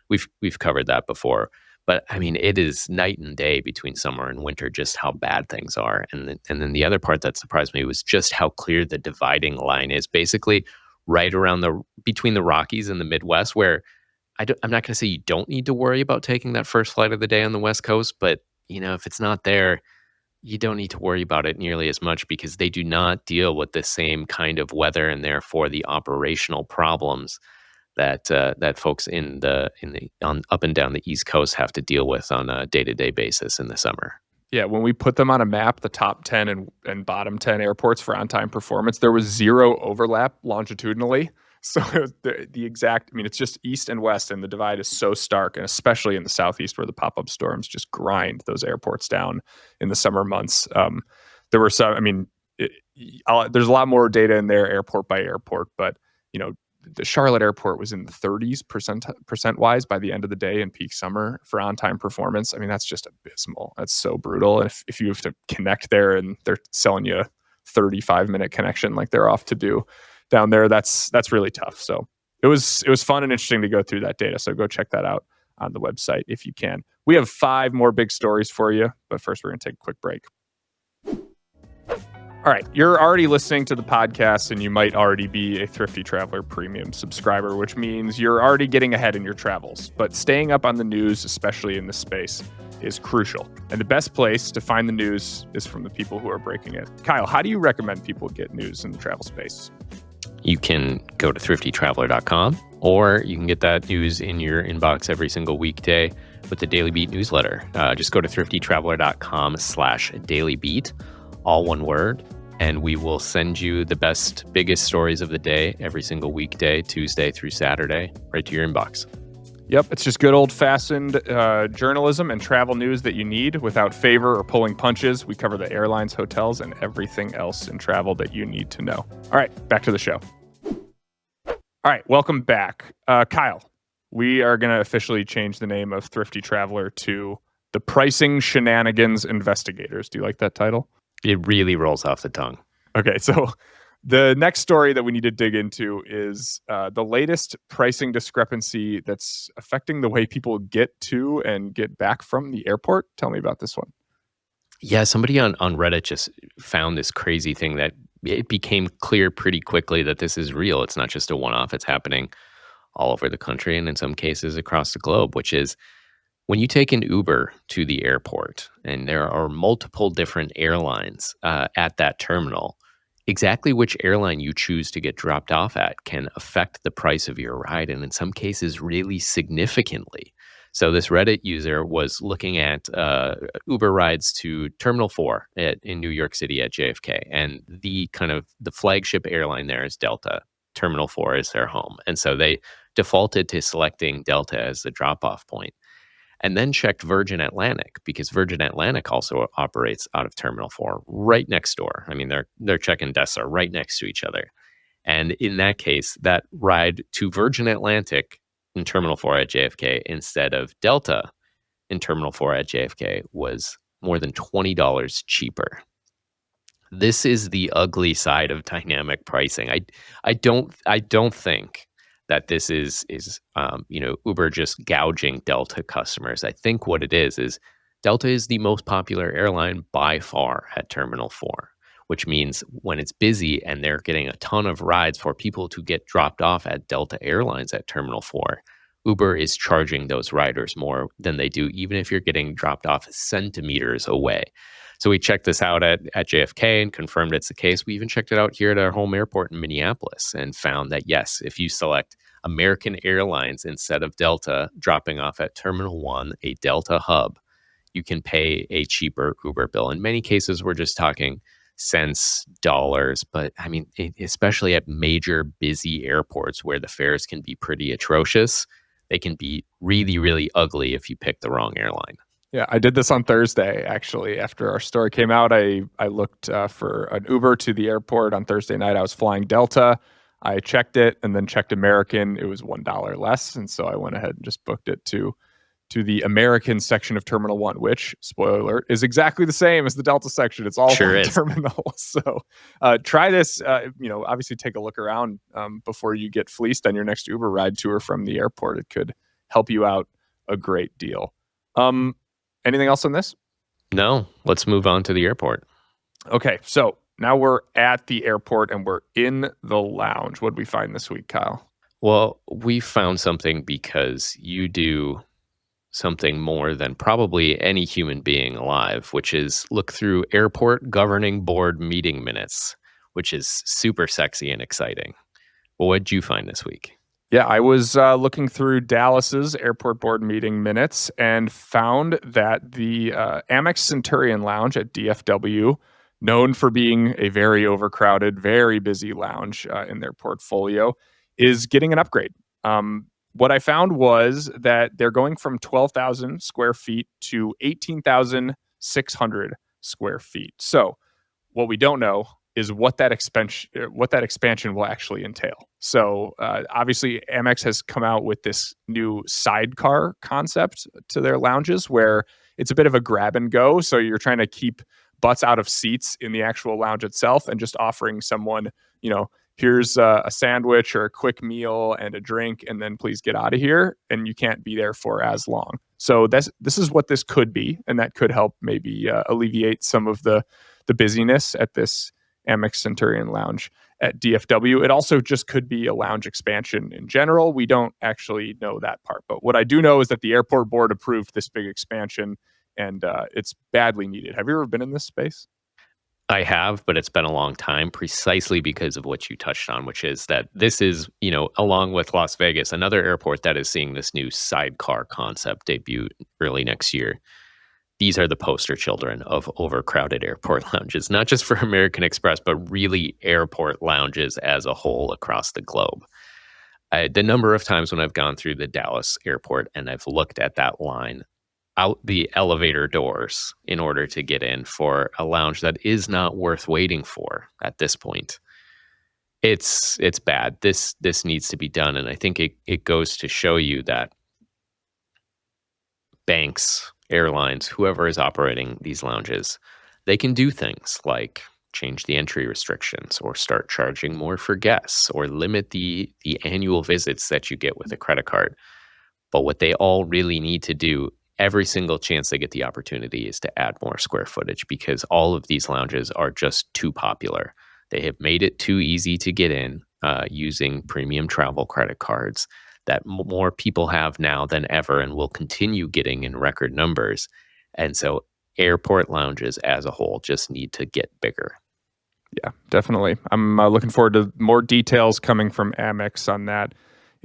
We've covered that before. But I mean, it is night and day between summer and winter, just how bad things are. And then the other part that surprised me was just how clear the dividing line is. Basically, right around between the Rockies and the Midwest, where I'm not going to say you don't need to worry about taking that first flight of the day on the West Coast, but if it's not there, you don't need to worry about it nearly as much because they do not deal with the same kind of weather and therefore the operational problems that folks on up and down the East Coast have to deal with on a day-to-day basis in the summer. Yeah, when we put them on a map, the top 10 and bottom 10 airports for on-time performance, there was zero overlap longitudinally. So the exact, I mean, it's just east and west, and the divide is so stark, and especially in the southeast where the pop-up storms just grind those airports down in the summer months. There were some, I mean, there's a lot more data in there airport by airport, but, you know, the Charlotte airport was in the 30s percent wise by the end of the day in peak summer for on-time performance. I mean, that's just abysmal. That's so brutal. And if you have to connect there and they're selling you a 35-minute connection like they're off to do down there, that's really tough. So it was fun and interesting to go through that data. So go check that out on the website if you can. We have 5 more big stories for you, but first we're going to take a quick break. All right, you're already listening to the podcast and you might already be a Thrifty Traveler Premium subscriber, which means you're already getting ahead in your travels. But staying up on the news, especially in this space, is crucial. And the best place to find the news is from the people who are breaking it. Kyle, how do you recommend people get news in the travel space? You can go to thriftytraveler.com, or you can get that news in your inbox every single weekday with the Daily Beat newsletter. Just go to thriftytraveler.com/dailybeat, all one word. And we will send you the best, biggest stories of the day every single weekday, Tuesday through Saturday, right to your inbox. Yep, it's just good old-fashioned journalism and travel news that you need without favor or pulling punches. We cover the airlines, hotels, and everything else in travel that you need to know. All right, back to the show. All right, welcome back. Kyle, we are going to officially change the name of Thrifty Traveler to the Pricing Shenanigans Investigators. Do you like that title? It really rolls off the tongue. Okay, so the next story that we need to dig into is the latest pricing discrepancy that's affecting the way people get to and get back from the airport. Tell me about this one. Yeah, somebody on Reddit just found this crazy thing that it became clear pretty quickly that this is real. It's not just a one-off. It's happening all over the country and in some cases across the globe, which is when you take an Uber to the airport and there are multiple different airlines at that terminal, exactly which airline you choose to get dropped off at can affect the price of your ride, and in some cases really significantly. So this Reddit user was looking at Uber rides to Terminal 4 in New York City at JFK, and the flagship airline there is Delta. Terminal 4 is their home, and so they defaulted to selecting Delta as the drop-off point. And then checked Virgin Atlantic because Virgin Atlantic also operates out of Terminal 4 right next door. I mean, their check-in desks are right next to each other. And in that case, that ride to Virgin Atlantic in Terminal 4 at JFK instead of Delta in Terminal 4 at JFK was more than $20 cheaper. This is the ugly side of dynamic pricing. I don't think that this is Uber just gouging Delta customers. I think what it is Delta is the most popular airline by far at Terminal 4, which means when it's busy and they're getting a ton of rides for people to get dropped off at Delta Airlines at Terminal 4, Uber is charging those riders more than they do, even if you're getting dropped off centimeters away. So we checked this out at JFK and confirmed it's the case. We even checked it out here at our home airport in Minneapolis and found that, yes, if you select American Airlines instead of Delta dropping off at Terminal 1, a Delta hub, you can pay a cheaper Uber bill. In many cases, we're just talking cents, dollars, but I mean, especially at major busy airports where the fares can be pretty atrocious, they can be really, really ugly if you pick the wrong airline. Yeah, I did this on Thursday, actually. After our story came out, I looked for an Uber to the airport on Thursday night. I was flying Delta. I checked it and then checked American. It was $1 less. And so I went ahead and just booked it to the American section of Terminal 1, which, spoiler alert, is exactly the same as the Delta section. It's all Sure one is. terminal. So try this, obviously take a look around before you get fleeced on your next Uber ride to or from the airport. It could help you out a great deal. Anything else on this? No, let's move on to the airport. Okay, so now we're at the airport and we're in the lounge. What did we find this week, Kyle? Well, we found something because you do something more than probably any human being alive, which is look through airport governing board meeting minutes, which is super sexy and exciting. Well, what did you find this week? Yeah, I was looking through Dallas's airport board meeting minutes and found that the Amex Centurion Lounge at DFW, known for being a very overcrowded, very busy lounge in their portfolio, is getting an upgrade. What I found was that they're going from 12,000 square feet to 18,600 square feet. So what we don't know is what that expansion will actually entail. So obviously, Amex has come out with this new sidecar concept to their lounges, where it's a bit of a grab and go. So you're trying to keep butts out of seats in the actual lounge itself, and just offering someone, here's a sandwich or a quick meal and a drink, and then please get out of here. And you can't be there for as long. So this is what this could be, and that could help maybe alleviate some of the busyness at this Amex Centurion Lounge at DFW. It also just could be a lounge expansion in general. We don't actually know that part. But what I do know is that the airport board approved this big expansion, and it's badly needed. Have you ever been in this space? I have, but it's been a long time, precisely because of what you touched on, which is that this is, along with Las Vegas, another airport that is seeing this new sidecar concept debut early next year. These are the poster children of overcrowded airport lounges, not just for American Express, but really airport lounges as a whole across the globe. The number of times when I've gone through the Dallas airport and I've looked at that line out the elevator doors in order to get in for a lounge that is not worth waiting for at this point. It's bad. This needs to be done. And I think it goes to show you that banks, airlines, whoever is operating these lounges, they can do things like change the entry restrictions or start charging more for guests or limit the annual visits that you get with a credit card. But what they all really need to do every single chance they get the opportunity is to add more square footage, because all of these lounges are just too popular. They have made it too easy to get in using premium travel credit cards that more people have now than ever and will continue getting in record numbers. And so airport lounges as a whole just need to get bigger. Yeah, definitely. I'm looking forward to more details coming from Amex on that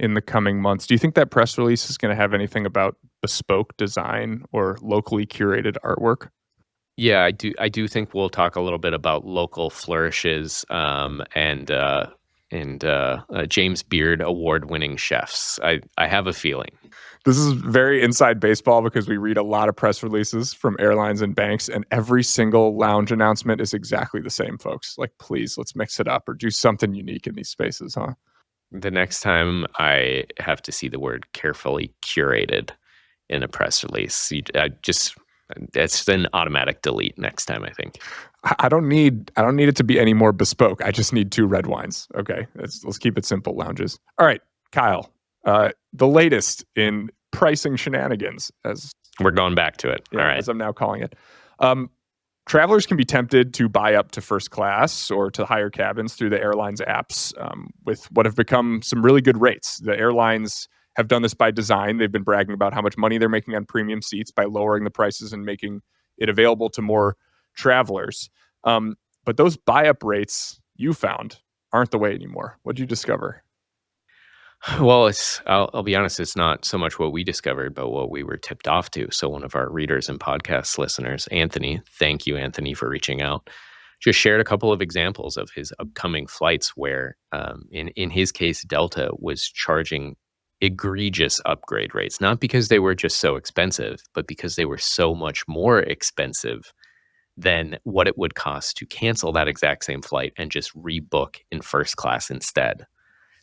in the coming months. Do you think that press release is going to have anything about bespoke design or locally curated artwork? Yeah, I do think we'll talk a little bit about local flourishes and James Beard award-winning chefs. I have a feeling. This is very inside baseball because we read a lot of press releases from airlines and banks, and every single lounge announcement is exactly the same, folks. Like, please, let's mix it up or do something unique in these spaces, huh? The next time I have to see the word carefully curated in a press release, it's an automatic delete next time, I think. I don't need it to be any more bespoke. I just need 2 red wines. Okay, let's keep it simple, lounges. All right, Kyle, the latest in pricing shenanigans, as we're going back to it. Yeah, all right, as I'm now calling it. Travelers can be tempted to buy up to first class or to higher cabins through the airlines apps with what have become some really good rates. The airlines have done this by design. They've been bragging about how much money they're making on premium seats by lowering the prices and making it available to more travelers. But those buy-up rates you found aren't the way anymore. What did you discover? Well, I'll be honest, it's not so much what we discovered, but what we were tipped off to. So one of our readers and podcast listeners, Anthony, thank you, Anthony, for reaching out, just shared a couple of examples of his upcoming flights where, in his case, Delta was charging egregious upgrade rates, not because they were just so expensive, but because they were so much more expensive than what it would cost to cancel that exact same flight and just rebook in first class instead.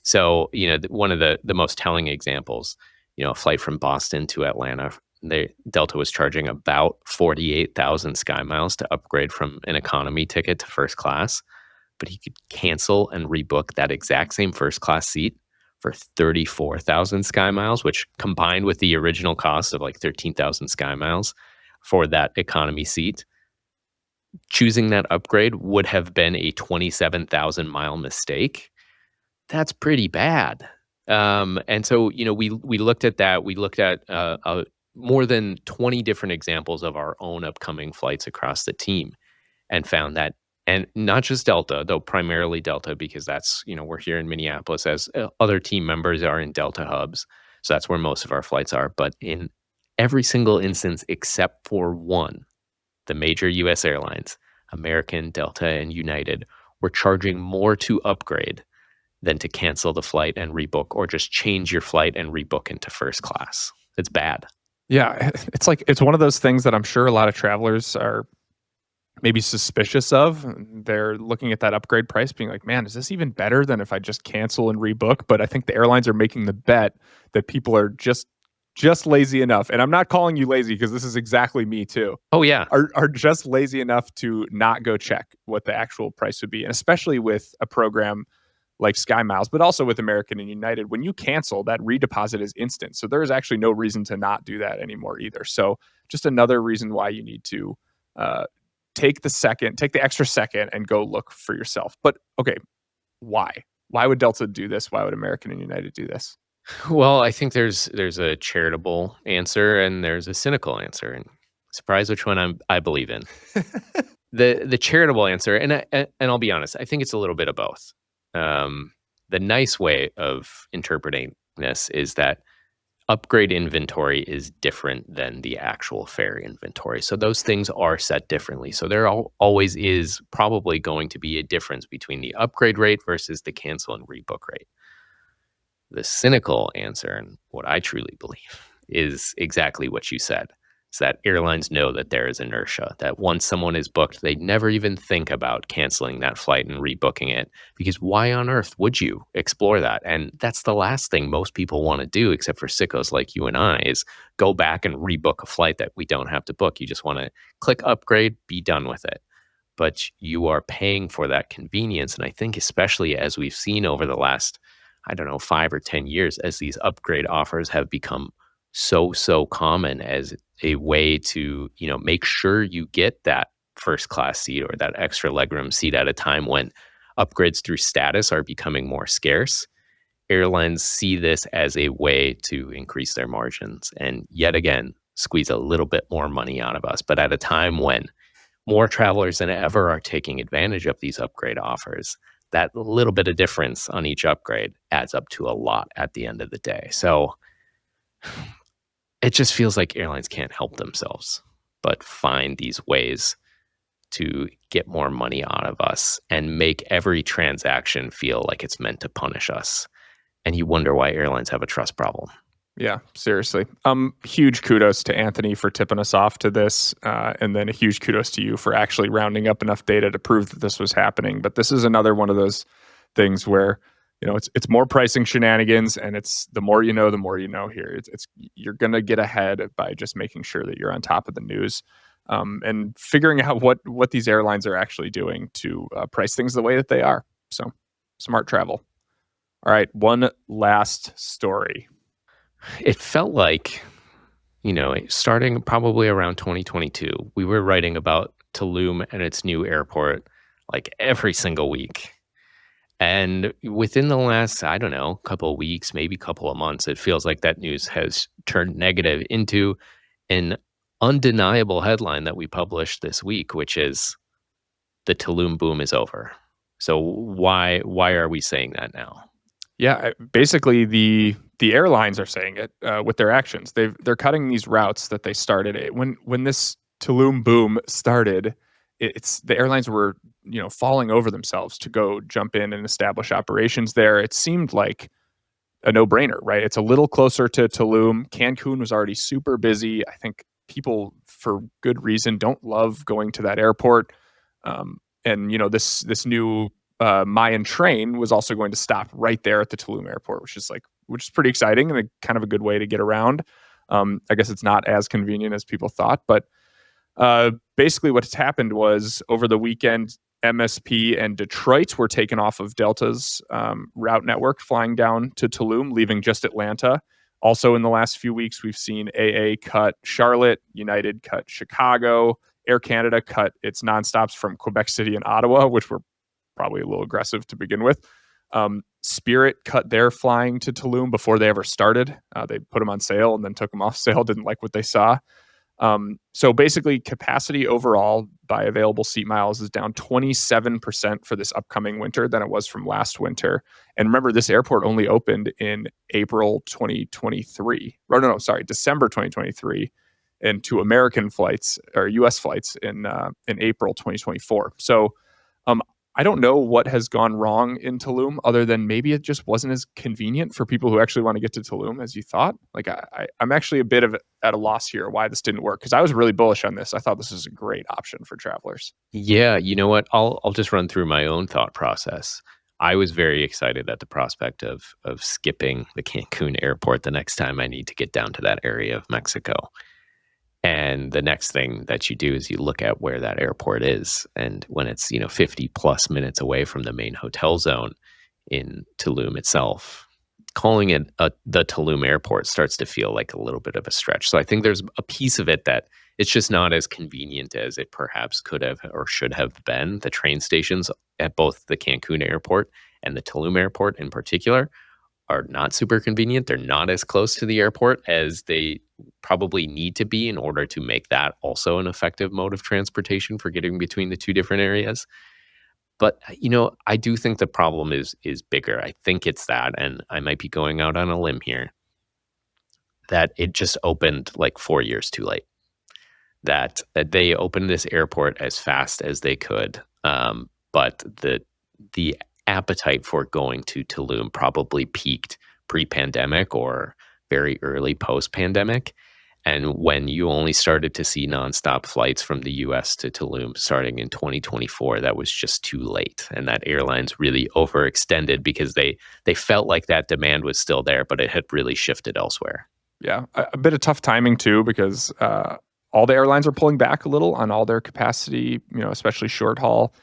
So, one of the most telling examples, a flight from Boston to Atlanta, Delta was charging about 48,000 SkyMiles to upgrade from an economy ticket to first class, but he could cancel and rebook that exact same first class seat for 34,000 SkyMiles, which combined with the original cost of like 13,000 SkyMiles for that economy seat, choosing that upgrade would have been a 27,000 mile mistake. That's pretty bad. And so, we looked at that. We looked at more than 20 different examples of our own upcoming flights across the team and found that, and not just Delta, though primarily Delta, because that's, we're here in Minneapolis, as other team members are in Delta hubs. So that's where most of our flights are. But in every single instance except for one, the major US airlines, American, Delta, and United, were charging more to upgrade than to cancel the flight and rebook, or just change your flight and rebook into first class. It's bad. Yeah, it's one of those things that I'm sure a lot of travelers are maybe suspicious of. They're looking at that upgrade price being like, man, is this even better than if I just cancel and rebook? But I think the airlines are making the bet that people are just lazy enough. And I'm not calling you lazy, because this is exactly me too. Oh, yeah. Are just lazy enough to not go check what the actual price would be. And especially with a program like SkyMiles, but also with American and United, when you cancel, that redeposit is instant. So there is actually no reason to not do that anymore either. So just another reason why you need to take the extra second and go look for yourself. But okay, why? Why would Delta do this? Why would American and United do this? Well, I think there's a charitable answer and there's a cynical answer, and surprise which one I believe in. The charitable answer, and I'll be honest, I think it's a little bit of both. The nice way of interpreting this is that upgrade inventory is different than the actual fare inventory. So those things are set differently. So there always is probably going to be a difference between the upgrade rate versus the cancel and rebook rate. The cynical answer, and what I truly believe, is exactly what you said. Is that airlines know that there is inertia, that once someone is booked, they never even think about canceling that flight and rebooking it, because why on earth would you explore that? And that's the last thing most people want to do, except for sickos like you and I, is go back and rebook a flight that we don't have to book. You just want to click upgrade, be done with it. But you are paying for that convenience. And I think especially as we've seen over the last, 5 or 10 years, as these upgrade offers have become so common as a way to, make sure you get that first class seat or that extra legroom seat at a time when upgrades through status are becoming more scarce. Airlines see this as a way to increase their margins and yet again squeeze a little bit more money out of us. But at a time when more travelers than ever are taking advantage of these upgrade offers, that little bit of difference on each upgrade adds up to a lot at the end of the day. So it just feels like airlines can't help themselves but find these ways to get more money out of us and make every transaction feel like it's meant to punish us. And you wonder why airlines have a trust problem. Yeah, seriously. Huge kudos to Anthony for tipping us off to this. And then a huge kudos to you for actually rounding up enough data to prove that this was happening. But this is another one of those things where, it's more pricing shenanigans, and it's the more you know here. It's you're going to get ahead by just making sure that you're on top of the news, and figuring out what these airlines are actually doing to price things the way that they are. So smart travel. All right, one last story. It felt like, starting probably around 2022, we were writing about Tulum and its new airport like every single week. And within the last, couple of weeks, maybe couple of months, it feels like that news has turned negative into an undeniable headline that we published this week, which is the Tulum boom is over. So why are we saying that now? Yeah, basically the airlines are saying it with their actions. They're cutting these routes that they started. When this Tulum boom started, it's the airlines were falling over themselves to go jump in and establish operations there. It seemed like a no-brainer, right? It's a little closer to Tulum. Cancun was already super busy. I think people, for good reason, don't love going to that airport. And this new Mayan train was also going to stop right there at the Tulum airport, which is pretty exciting and kind of a good way to get around. I guess it's not as convenient as people thought, but basically what's happened was over the weekend, MSP and Detroit were taken off of Delta's route network, flying down to Tulum, leaving just Atlanta. Also in the last few weeks, we've seen AA cut Charlotte, United cut Chicago, Air Canada cut its nonstops from Quebec City and Ottawa, which were probably a little aggressive to begin with. Spirit cut their flying to Tulum before they ever started. They put them on sale and then took them off sale, didn't like what they saw. So basically, capacity overall by available seat miles is down 27% for this upcoming winter than it was from last winter. And remember, this airport only opened in April 2023. Or no, sorry, December 2023, and to American flights or U.S. flights in April 2024. So I don't know what has gone wrong in Tulum other than maybe it just wasn't as convenient for people who actually want to get to Tulum as you thought. Like I'm actually a bit of at a loss here why this didn't work because I was really bullish on this. I thought this was a great option for travelers. Yeah, you know what? I'll just run through my own thought process. I was very excited at the prospect of skipping the Cancun airport the next time I need to get down to that area of Mexico. And the next thing that you do is you look at where that airport is. And when it's, 50 plus minutes away from the main hotel zone in Tulum itself, calling it the Tulum airport starts to feel like a little bit of a stretch. So I think there's a piece of it that it's just not as convenient as it perhaps could have or should have been. The train stations at both the Cancun airport and the Tulum airport in particular are not super convenient. They're not as close to the airport as they probably need to be in order to make that also an effective mode of transportation for getting between the two different areas. But, I do think the problem is bigger. I think it's that, and I might be going out on a limb here, that it just opened like 4 years too late. That they opened this airport as fast as they could, but the appetite for going to Tulum probably peaked pre-pandemic or very early post-pandemic. And when you only started to see nonstop flights from the US to Tulum starting in 2024, that was just too late. And that airlines really overextended because they felt like that demand was still there, but it had really shifted elsewhere. Yeah, a bit of tough timing too, because all the airlines are pulling back a little on all their capacity, especially short haul.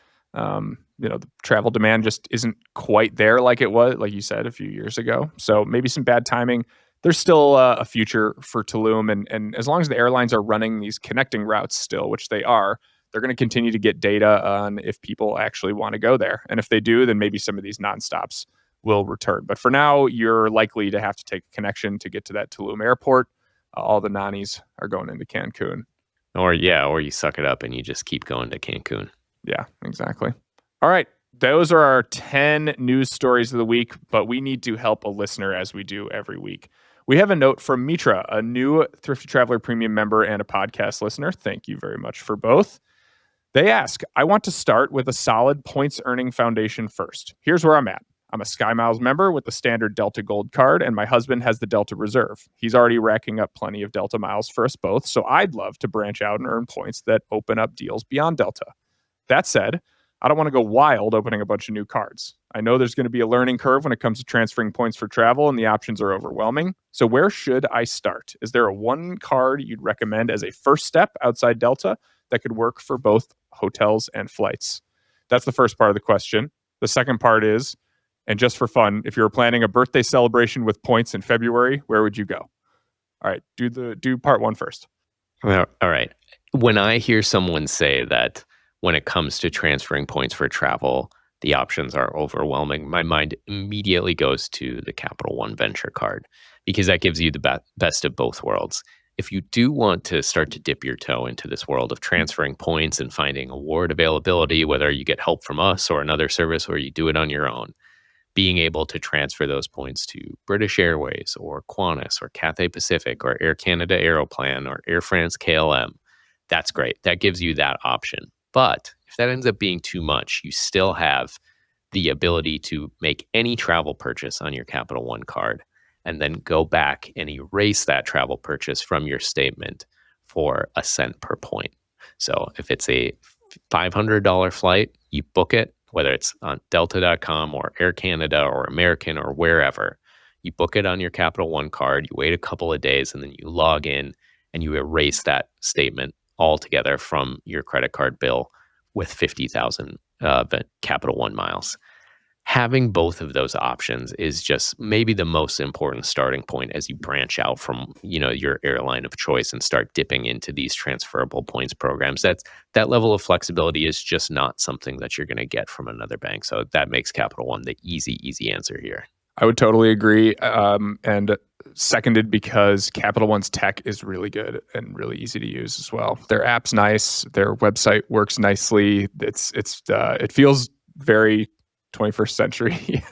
The travel demand just isn't quite there like it was, like you said, a few years ago. So maybe some bad timing. There's still a future for Tulum. And as long as the airlines are running these connecting routes still, which they are, they're going to continue to get data on if people actually want to go there. And if they do, then maybe some of these nonstops will return. But for now, you're likely to have to take a connection to get to that Tulum airport. All the nannies are going into Cancun. Or you suck it up and you just keep going to Cancun. Yeah, exactly. All right. Those are our 10 news stories of the week, but we need to help a listener as we do every week. We have a note from Mitra, a new Thrifty Traveler Premium member and a podcast listener. Thank you very much for both. They ask, I want to start with a solid points earning foundation first. Here's where I'm at. I'm a SkyMiles member with the standard Delta Gold card, and my husband has the Delta Reserve. He's already racking up plenty of Delta miles for us both, so I'd love to branch out and earn points that open up deals beyond Delta. That said, I don't want to go wild opening a bunch of new cards. I know there's going to be a learning curve when it comes to transferring points for travel, and the options are overwhelming. So where should I start? Is there a one card you'd recommend as a first step outside Delta that could work for both hotels and flights? That's the first part of the question. The second part is, and just for fun, if you were planning a birthday celebration with points in February, where would you go? All right, do part one first. Well, all right. When I hear someone say that when it comes to transferring points for travel, the options are overwhelming, my mind immediately goes to the Capital One Venture card because that gives you the best of both worlds. If you do want to start to dip your toe into this world of transferring points and finding award availability, whether you get help from us or another service or you do it on your own, being able to transfer those points to British Airways or Qantas or Cathay Pacific or Air Canada Aeroplan or Air France KLM, that's great. That gives you that option. But if that ends up being too much, you still have the ability to make any travel purchase on your Capital One card and then go back and erase that travel purchase from your statement for a cent per point. So if it's a $500 flight, you book it, whether it's on delta.com or Air Canada or American or wherever, you book it on your Capital One card, you wait a couple of days, and then you log in and you erase that statement altogether from your credit card bill with 50,000 Capital One miles. having both of those options is just maybe the most important starting point as you branch out from, your airline of choice and start dipping into these transferable points programs. That level of flexibility is just not something that you're going to get from another bank. So that makes Capital One the easy answer here. I would totally agree. And seconded because Capital One's tech is really good and really easy to use as well. Their app's nice. Their website works nicely. It feels very 21st century.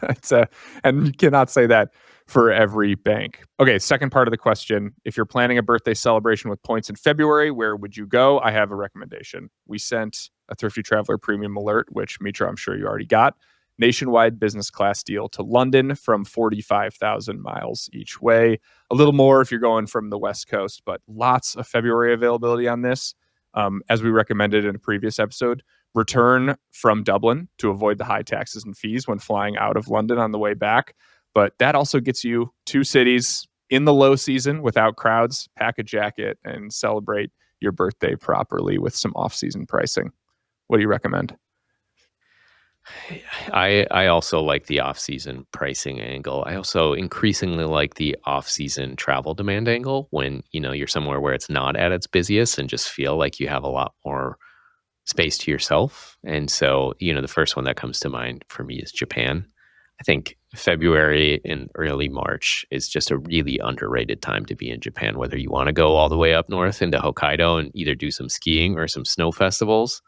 And you cannot say that for every bank. Okay, second part of the question. If you're planning a birthday celebration with points in February, where would you go? I have a recommendation. We sent a Thrifty Traveler Premium Alert, which, Mitra, I'm sure you already got. Nationwide business class deal to London from 45,000 miles each way. A little more if you're going from the West Coast, but lots of February availability on this. As we recommended in a previous episode, return from Dublin to avoid the high taxes and fees when flying out of London on the way back. But that also gets you 2 cities in the low season without crowds. Pack a jacket and celebrate your birthday properly with some off-season pricing. What do you recommend? I also like the off-season pricing angle. I also increasingly like the off-season travel demand angle when, you're somewhere where it's not at its busiest and just feel like you have a lot more space to yourself. And so, the first one that comes to mind for me is Japan. I think February and early March is just a really underrated time to be in Japan, whether you want to go all the way up north into Hokkaido and either do some skiing or some snow festivals,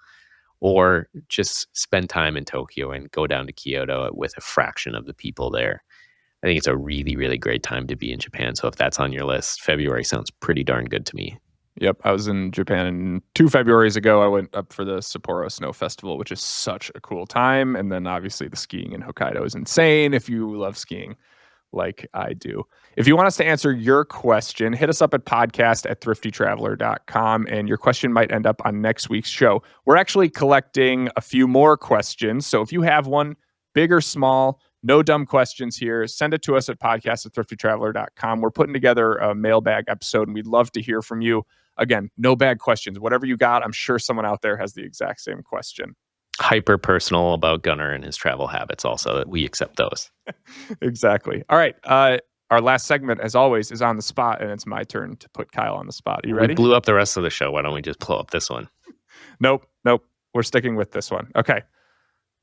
or just spend time in Tokyo and go down to Kyoto with a fraction of the people there. I think it's a really, really great time to be in Japan. So if that's on your list, February sounds pretty darn good to me. Yep, I was in Japan 2 Februarys ago. I went up for the Sapporo Snow Festival, which is such a cool time. And then obviously the skiing in Hokkaido is insane if you love skiing like I do. If you want us to answer your question, hit us up at podcast@thriftytraveler.com, and your question might end up on next week's show. We're actually collecting a few more questions. So if you have one, big or small, no dumb questions here, send it to us at podcast@thriftytraveler.com. We're putting together a mailbag episode, and we'd love to hear from you. Again, no bad questions. Whatever you got, I'm sure someone out there has the exact same question. Hyper personal about Gunnar and his travel habits also. We accept those. Exactly. All right. Our last segment, as always, is on the spot, and it's my turn to put Kyle on the spot. Are you ready? We blew up the rest of the show. Why don't we just blow up this one? Nope. We're sticking with this one. Okay.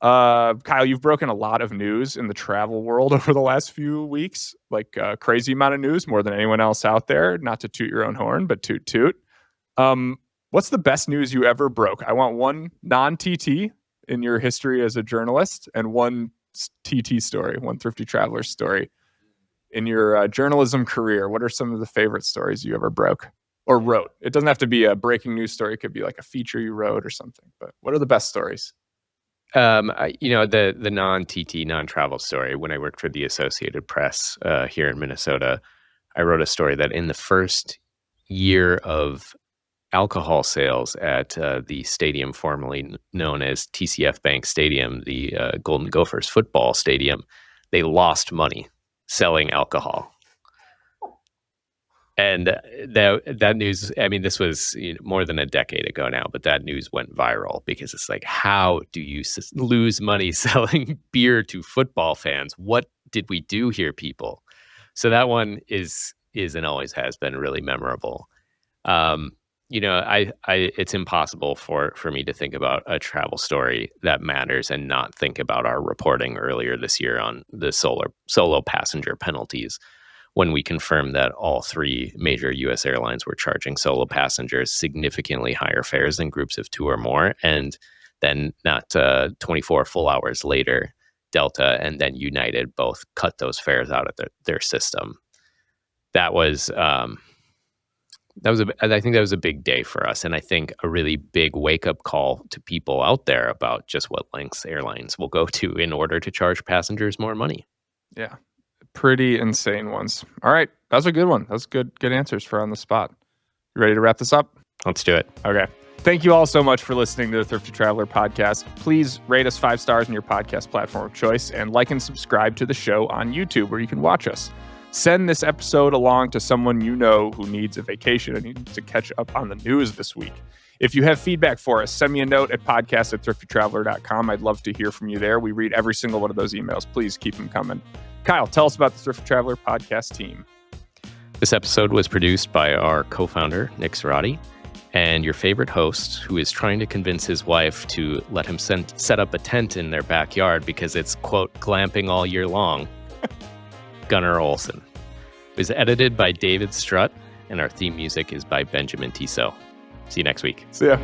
Kyle, you've broken a lot of news in the travel world over the last few weeks, like a crazy amount of news, more than anyone else out there. Not to toot your own horn, but toot toot. What's the best news you ever broke? I want one non-TT in your history as a journalist and one TT story, one Thrifty Traveler story. In your journalism career, what are some of the favorite stories you ever broke or wrote? It doesn't have to be a breaking news story. It could be like a feature you wrote or something. But what are the best stories? The non-TT, non-travel story, when I worked for the Associated Press here in Minnesota, I wrote a story that in the first year of alcohol sales at the stadium formerly known as TCF Bank Stadium, the Golden Gophers football stadium, they lost money selling alcohol. And that news, I mean, this was more than a decade ago now, but that news went viral because it's like, how do you lose money selling beer to football fans? What did we do here, people? So that one is and always has been really memorable. It's impossible for me to think about a travel story that matters and not think about our reporting earlier this year on the solo passenger penalties, when we confirmed that all 3 major U.S. airlines were charging solo passengers significantly higher fares than groups of 2 or more. And then not 24 full hours later, Delta and then United both cut those fares out of their system. I think that was a big day for us. And I think a really big wake-up call to people out there about just what lengths airlines will go to in order to charge passengers more money. Yeah. Pretty insane ones. All right. That was a good one. That was good answers for on the spot. You ready to wrap this up? Let's do it. Okay. Thank you all so much for listening to the Thrifty Traveler podcast. Please rate us 5 stars on your podcast platform of choice and like and subscribe to the show on YouTube where you can watch us. Send this episode along to someone you know who needs a vacation and needs to catch up on the news this week. If you have feedback for us, send me a note at podcast@thriftytraveler.com. I'd love to hear from you there. We read every single one of those emails. Please keep them coming. Kyle, tell us about the Thrifty Traveler podcast team. This episode was produced by our co-founder, Nick Cerati, and your favorite host, who is trying to convince his wife to let him set up a tent in their backyard because it's, quote, glamping all year long, Gunnar Olsen. It was edited by David Strutt, and our theme music is by Benjamin Tissot. See you next week. See ya.